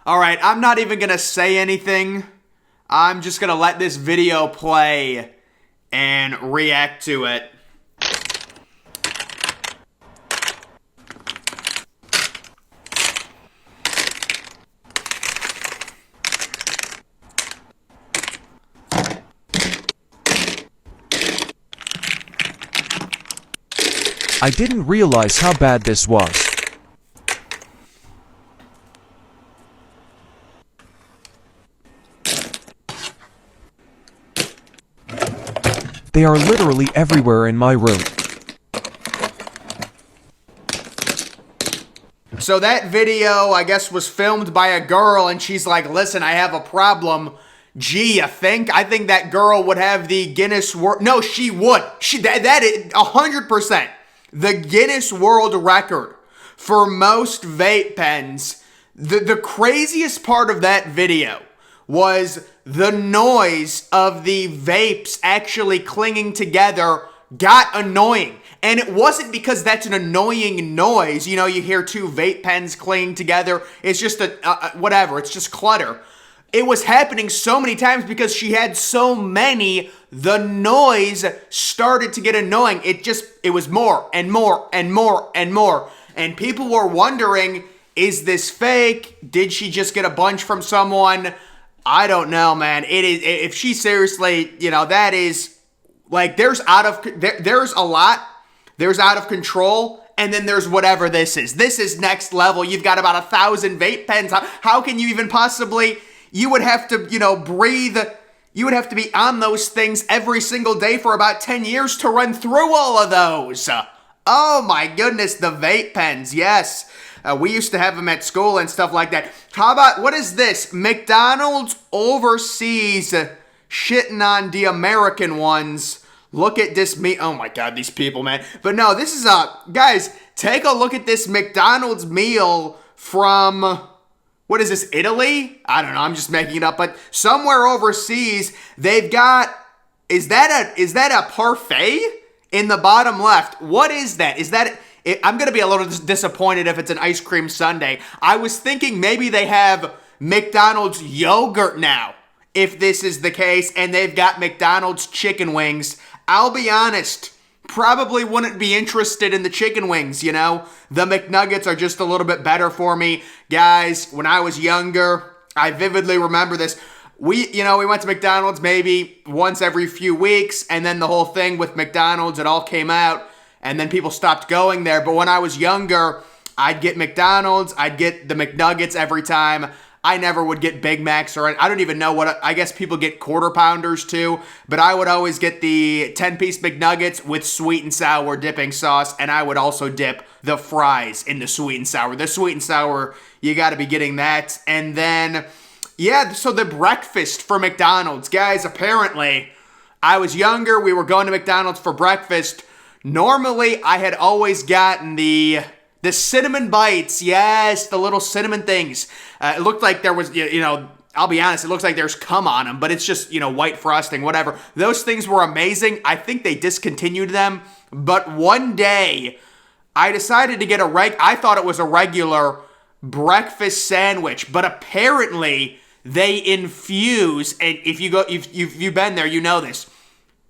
Alright, I'm not even gonna say anything. I'm just gonna let this video play and react to it. I didn't realize how bad this was. They are literally everywhere in my room. So that video, I guess, was filmed by a girl, and she's like, listen, I have a problem. Gee, you think? I think that girl would have the Guinness World... No, she would. That is 100%. The Guinness World Record for most vape pens. The craziest part of that video was the noise of the vapes actually clinging together got annoying. And it wasn't because that's an annoying noise. You know, you hear two vape pens clinging together. It's just whatever. It's just clutter. It was happening so many times because she had so many, the noise started to get annoying. It was more and more and more and more. And people were wondering, is this fake? Did she just get a bunch from someone? I don't know, man. It is, if she seriously, you know, that is, like, there's a lot. There's out of control. And then there's whatever this is. This is next level. You've got about 1,000 vape pens. How can you even possibly... You would have to, you know, breathe. You would have to be on those things every single day for about 10 years to run through all of those. Oh my goodness, the vape pens, yes. We used to have them at school and stuff like that. How about, what is this? McDonald's overseas shitting on the American ones. Look at this meat. Oh my God, these people, man. But no, this is guys, take a look at this McDonald's meal from... What is this, Italy? I don't know, I'm just making it up, but somewhere overseas, they've got, is that a parfait in the bottom left? What is that? I'm gonna be a little disappointed if it's an ice cream sundae. I was thinking maybe they have McDonald's yogurt now, if this is the case, and they've got McDonald's chicken wings. I'll be honest, probably wouldn't be interested in the chicken wings, you know? The McNuggets are just a little bit better for me. Guys, when I was younger, I vividly remember this. We went to McDonald's maybe once every few weeks, and then the whole thing with McDonald's, it all came out, and then people stopped going there. But when I was younger, I'd get McDonald's, I'd get the McNuggets every time. I never would get Big Macs, or I don't even know I guess people get quarter pounders too, but I would always get the 10-piece McNuggets with sweet and sour dipping sauce, and I would also dip the fries in the sweet and sour. The sweet and sour, you gotta be getting that. And then, yeah, so the breakfast for McDonald's. Guys, apparently, I was younger, we were going to McDonald's for breakfast. Normally, I had always gotten the cinnamon bites, yes, the little cinnamon things. It looked like there was, you know, I'll be honest, it looks like there's cum on them, but it's just, you know, white frosting, whatever. Those things were amazing. I think they discontinued them, but one day I decided to get I thought it was a regular breakfast sandwich, but apparently they infuse, and if you've been there, you know this.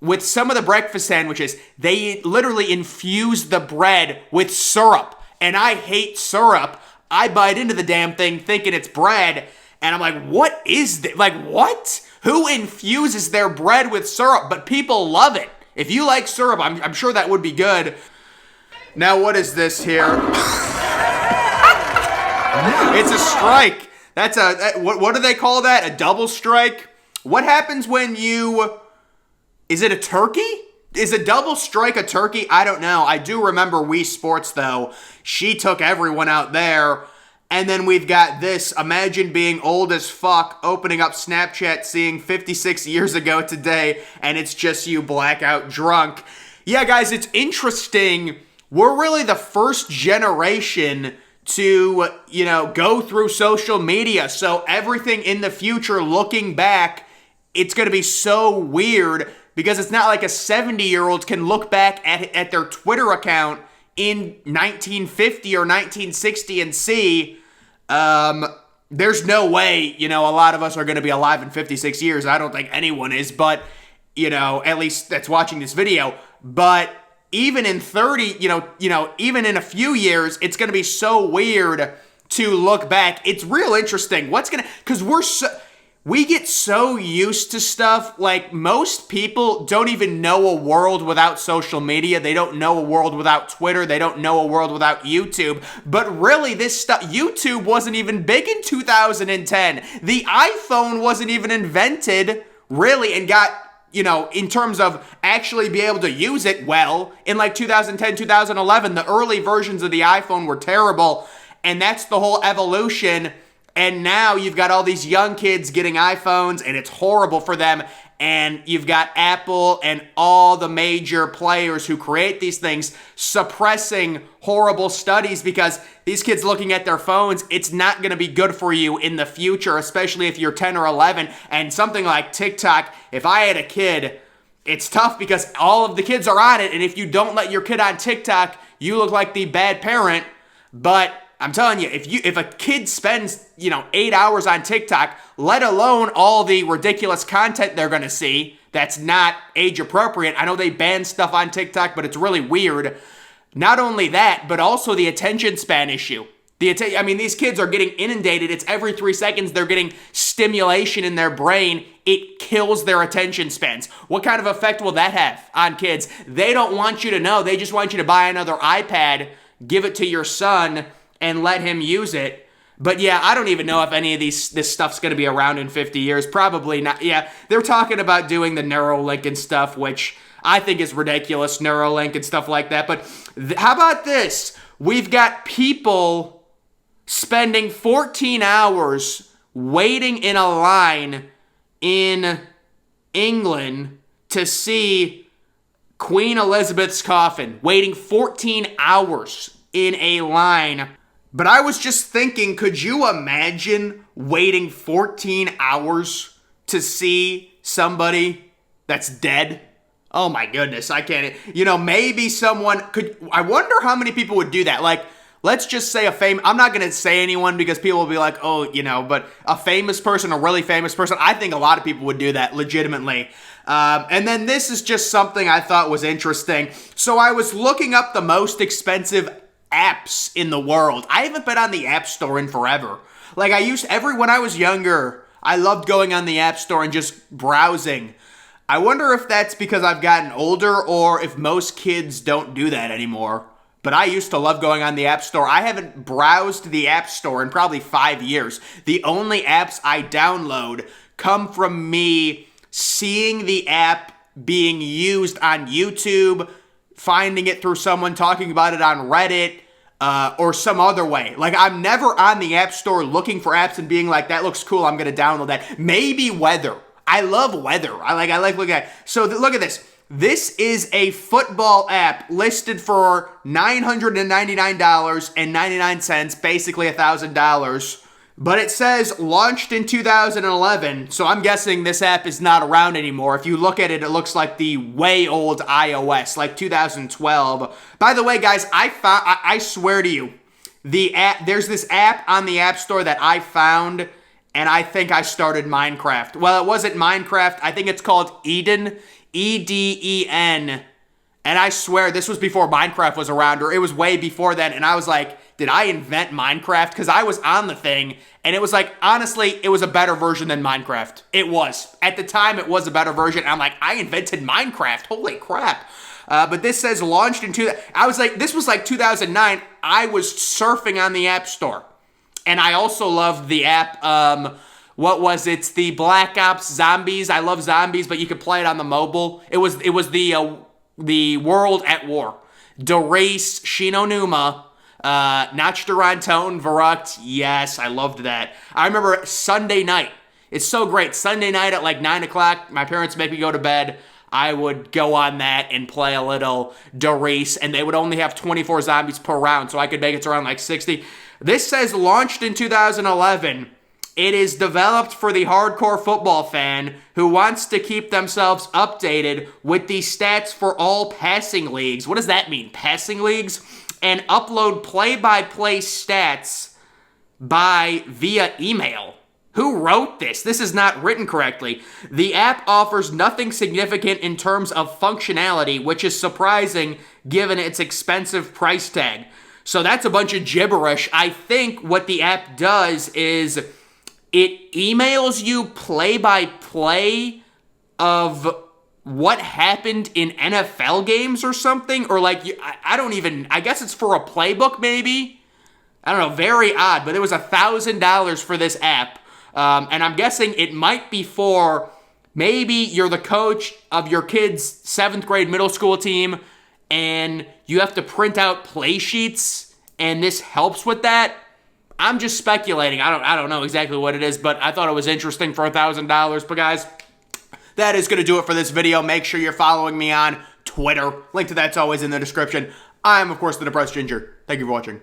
With some of the breakfast sandwiches, they literally infuse the bread with syrup. And I hate syrup. I bite into the damn thing thinking it's bread. And I'm like, what is this? Like, what? Who infuses their bread with syrup? But people love it. If you like syrup, I'm sure that would be good. Now, what is this here? It's a strike. That's what do they call that? A double strike? What happens when is it a turkey? Is a double strike a turkey? I don't know. I do remember Wii Sports, though. She took everyone out there. And then we've got this. Imagine being old as fuck, opening up Snapchat, seeing 56 years ago today, and it's just you blackout drunk. Yeah, guys, it's interesting. We're really the first generation to, you know, go through social media. So everything in the future, looking back, it's going to be so weird because it's not like a 70-year-old can look back at their Twitter account in 1950 or 1960 and see, there's no way, a lot of us are going to be alive in 56 years. I don't think anyone is, but, at least that's watching this video. But even in 30, even in a few years, it's going to be so weird to look back. It's real interesting. Because we get so used to stuff. Like, most people don't even know a world without social media. They don't know a world without Twitter. They don't know a world without YouTube. But really, this stuff, YouTube wasn't even big in 2010. The iPhone wasn't even invented, really, and got, in terms of actually be able to use it well, in like 2010, 2011, the early versions of the iPhone were terrible. And that's the whole evolution. And now you've got all these young kids getting iPhones, and it's horrible for them. And you've got Apple and all the major players who create these things suppressing horrible studies because these kids looking at their phones, it's not going to be good for you in the future, especially if you're 10 or 11. And something like TikTok, if I had a kid, it's tough because all of the kids are on it. And if you don't let your kid on TikTok, you look like the bad parent. But I'm telling you, if a kid spends, 8 hours on TikTok, let alone all the ridiculous content they're going to see that's not age appropriate. I know they ban stuff on TikTok, but it's really weird. Not only that, but also the attention span issue. These kids are getting inundated. It's every 3 seconds they're getting stimulation in their brain. It kills their attention spans. What kind of effect will that have on kids? They don't want you to know. They just want you to buy another iPad, give it to your son, and let him use it. But yeah, I don't even know if any of this stuff's going to be around in 50 years. Probably not. Yeah, they're talking about doing the Neuralink and stuff, which I think is ridiculous, Neuralink and stuff like that. But how about this? We've got people spending 14 hours waiting in a line in England to see Queen Elizabeth's coffin. Waiting 14 hours in a line. But I was just thinking, could you imagine waiting 14 hours to see somebody that's dead? Oh my goodness, I can't. Maybe someone could. I wonder how many people would do that. Like, let's just say I'm not going to say anyone because people will be like, but a famous person, a really famous person. I think a lot of people would do that legitimately. And then this is just something I thought was interesting. So I was looking up the most expensive apps in the world. I haven't been on the App Store in forever. Like, when I was younger, I loved going on the App Store and just browsing. I wonder if that's because I've gotten older or if most kids don't do that anymore. But I used to love going on the App Store. I haven't browsed the App Store in probably 5 years. The only apps I download come from me seeing the app being used on YouTube, finding it through someone talking about it on Reddit, or some other way. Like, I'm never on the App Store looking for apps and being like, that looks cool, I'm going to download that. Maybe weather. I love weather. I like looking at it. So look at this. This is a football app listed for $999.99, basically $1,000. But it says launched in 2011, so I'm guessing this app is not around anymore. If you look at it, it looks like the way old iOS, like 2012. By the way, guys, I swear to you, there's this app on the App Store that I found, and I think I started Minecraft. Well, it wasn't Minecraft. I think it's called Eden, Eden. And I swear this was before Minecraft was around, or it was way before then. And I was like, did I invent Minecraft? Because I was on the thing, and it was like, honestly, it was a better version than Minecraft. It was. At the time, it was a better version. I'm like, I invented Minecraft. Holy crap. But this says launched in I was like, this was like 2009. I was surfing on the App Store. And I also loved the app, what was it? It's the Black Ops Zombies. I love zombies, but you could play it on the mobile. It was the World at War. Derace, Shinonuma, Nachterantone, Verrucht. Yes, I loved that. I remember Sunday night. It's so great. Sunday night at like 9 o'clock, my parents make me go to bed. I would go on that and play a little Derace, and they would only have 24 zombies per round, so I could make it to around like 60. This says launched in 2011. It is developed for the hardcore football fan who wants to keep themselves updated with the stats for all passing leagues. What does that mean? Passing leagues? and upload play-by-play stats via email. Who wrote this? This is not written correctly. The app offers nothing significant in terms of functionality, which is surprising given its expensive price tag. So that's a bunch of gibberish. I think what the app does is it emails you play-by-play of what happened in NFL games or something. Or like, I guess it's for a playbook maybe? I don't know, very odd. But it was $1,000 for this app. And I'm guessing it might be for maybe you're the coach of your kid's 7th grade middle school team and you have to print out play sheets and this helps with that. I'm just speculating. I don't know exactly what it is, but I thought it was interesting for $1,000. But guys, that is going to do it for this video. Make sure you're following me on Twitter. Link to that's always in the description. I'm, of course, the Depressed Ginger. Thank you for watching.